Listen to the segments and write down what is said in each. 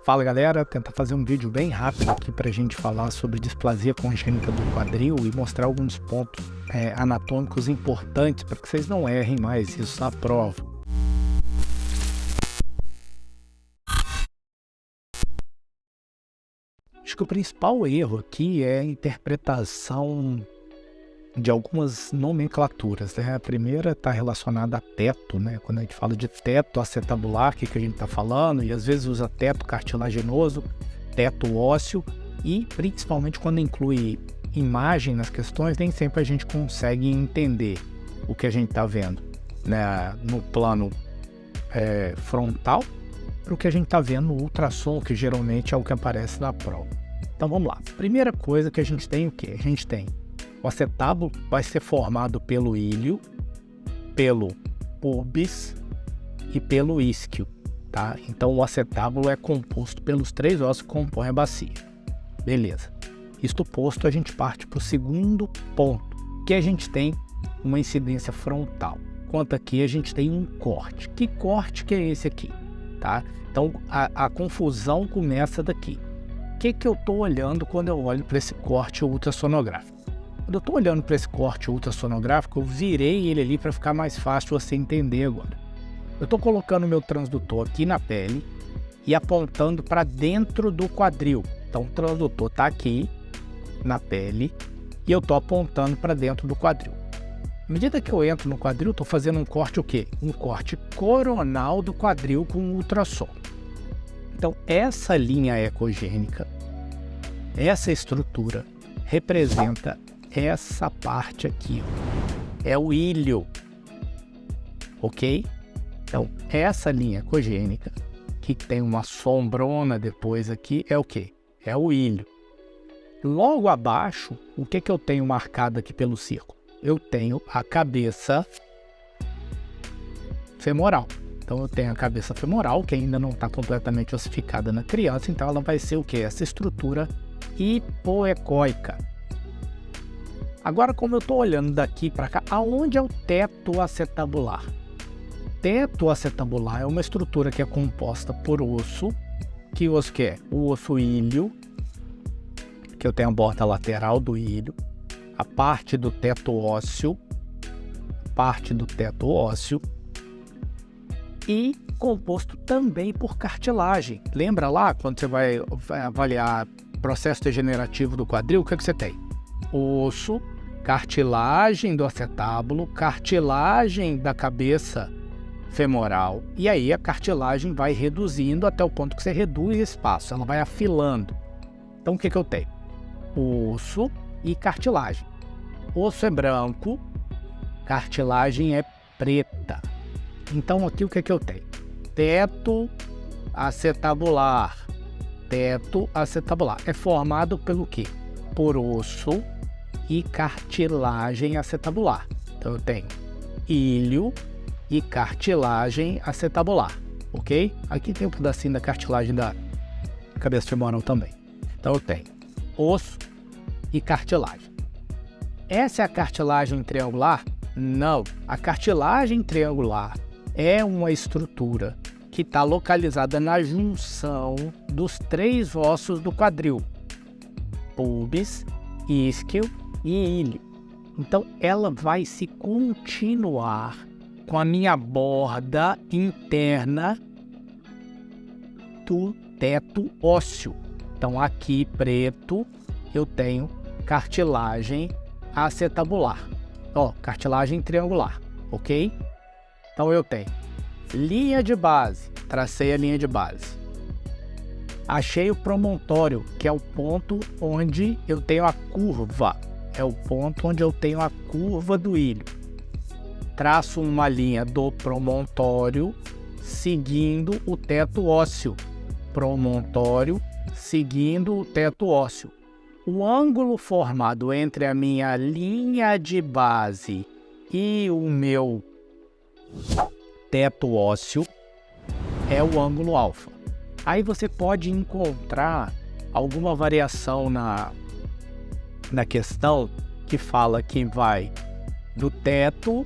Fala galera, tentar fazer um vídeo bem rápido aqui para a gente falar sobre displasia congênita do quadril e mostrar alguns pontos anatômicos importantes para que vocês não errem mais isso na prova. Acho que o principal erro aqui é a interpretação de algumas nomenclaturas, né? A primeira está relacionada a teto, né? Quando a gente fala de teto acetabular, o que a gente está falando? E às vezes usa teto cartilaginoso, teto ósseo, e principalmente quando inclui imagem nas questões, nem sempre a gente consegue entender o que a gente está vendo, né? No plano frontal, para o que a gente está vendo no ultrassom, que geralmente é o que aparece na prova. Então vamos lá. Primeira coisa que a gente tem o quê? A gente tem o acetábulo, vai ser formado pelo ilho, pelo pubis e pelo isquio, tá? Então o acetábulo é composto pelos três ossos que compõem a bacia. Beleza. Isto posto, a gente parte para o segundo ponto, que a gente tem uma incidência frontal. Quanto aqui a gente tem um corte. Que corte que é esse aqui? Tá? Então a confusão começa daqui. O que eu estou olhando quando eu olho para esse corte ultrassonográfico? Quando eu estou olhando para esse corte ultrassonográfico, eu virei ele ali para ficar mais fácil você entender agora. Eu estou colocando o meu transdutor aqui na pele e apontando para dentro do quadril. Então o transdutor está aqui na pele e eu estou apontando para dentro do quadril. À medida que eu entro no quadril, estou fazendo um corte o quê? Um corte coronal do quadril com ultrassom. Então essa linha ecogênica, essa estrutura, representa essa parte aqui, ó. É o ilho, ok? Então essa linha ecogênica, que tem uma sombrona depois aqui, é o quê? É o ilho. Logo abaixo, o que eu tenho marcado aqui pelo círculo? Eu tenho a cabeça femoral. Então eu tenho a cabeça femoral, que ainda não está completamente ossificada na criança, então ela vai ser o quê? Essa estrutura hipoecóica. Agora, como eu estou olhando daqui para cá, aonde é o teto acetabular? Teto acetabular é uma estrutura que é composta por osso. Que osso que é? O osso ilho, que eu tenho a borda lateral do ilho, a parte do teto ósseo, e composto também por cartilagem. Lembra lá, quando você vai avaliar processo degenerativo do quadril, o que você tem? Osso, cartilagem do acetábulo, cartilagem da cabeça femoral, e aí a cartilagem vai reduzindo até o ponto que você reduz espaço, ela vai afilando. Então o que eu tenho? Osso e cartilagem. Osso é branco, cartilagem é preta. Então aqui o que eu tenho? Teto acetabular. Teto acetabular é formado pelo quê? Por osso e cartilagem acetabular. Então eu tenho ilho e cartilagem acetabular, ok? Aqui tem um pedacinho da cartilagem da cabeça femoral também. Então eu tenho osso e cartilagem. Essa é a cartilagem triangular? Não. A cartilagem triangular é uma estrutura que está localizada na junção dos três ossos do quadril: pubis, isquio e ilho. Então ela vai se continuar com a minha borda interna do teto ósseo. Então aqui preto eu tenho cartilagem acetabular, cartilagem triangular, ok? Então eu tenho linha de base, tracei a linha de base. Achei o promontório, que é o ponto onde eu tenho a curva, do ilho. Traço uma linha do promontório seguindo o teto ósseo. Promontório seguindo o teto ósseo. O ângulo formado entre a minha linha de base e o meu teto ósseo é o ângulo alfa. Aí você pode encontrar alguma variação na questão que fala que vai do teto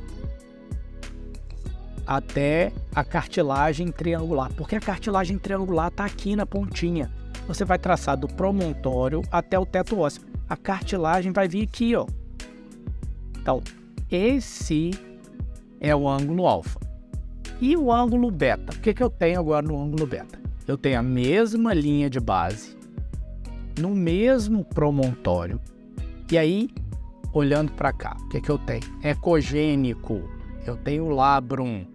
até a cartilagem triangular, porque a cartilagem triangular está aqui na pontinha. Você vai traçar do promontório até o teto ósseo. A cartilagem vai vir aqui, ó. Então, esse é o ângulo alfa. E o ângulo beta? O que eu tenho agora no ângulo beta? Eu tenho a mesma linha de base, no mesmo promontório. E aí, olhando para cá, o que eu tenho? Ecogênico. Eu tenho o labrum.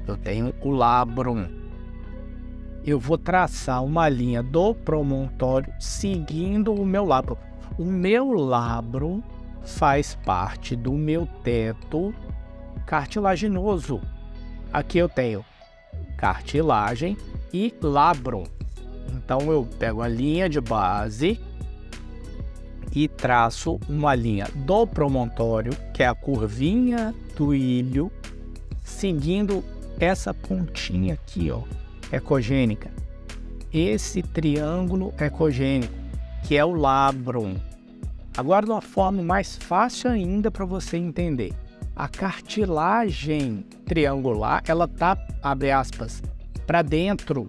Eu tenho o labrum. Eu vou traçar uma linha do promontório seguindo o meu labrum. O meu labrum faz parte do meu teto cartilaginoso. Aqui eu tenho cartilagem e labrum. Então eu pego a linha de base e traço uma linha do promontório, que é a curvinha do ilho, seguindo essa pontinha aqui, ó, ecogênica. Esse triângulo ecogênico, que é o labrum. Agora, de uma forma mais fácil ainda para você entender. A cartilagem triangular, ela tá, abre aspas, para dentro.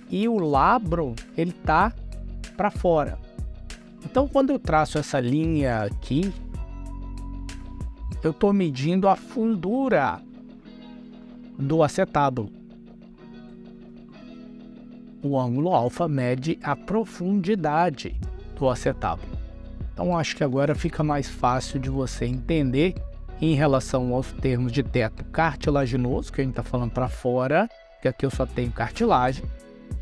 E o labrum, ele tá para fora. Então, quando eu traço essa linha aqui, eu estou medindo a fundura do acetábulo. O ângulo alfa mede a profundidade do acetábulo. Então, acho que agora fica mais fácil de você entender em relação aos termos de teto cartilaginoso, que a gente está falando para fora, que aqui eu só tenho cartilagem,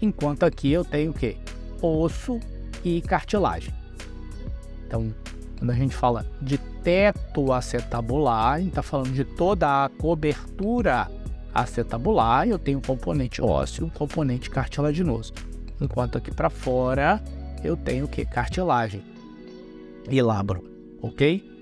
enquanto aqui eu tenho o quê? Osso e cartilagem. Então, quando a gente fala de teto acetabular, a gente está falando de toda a cobertura acetabular, eu tenho um componente ósseo e um componente cartilaginoso. Enquanto aqui para fora, eu tenho o quê? Cartilagem e labrum, ok?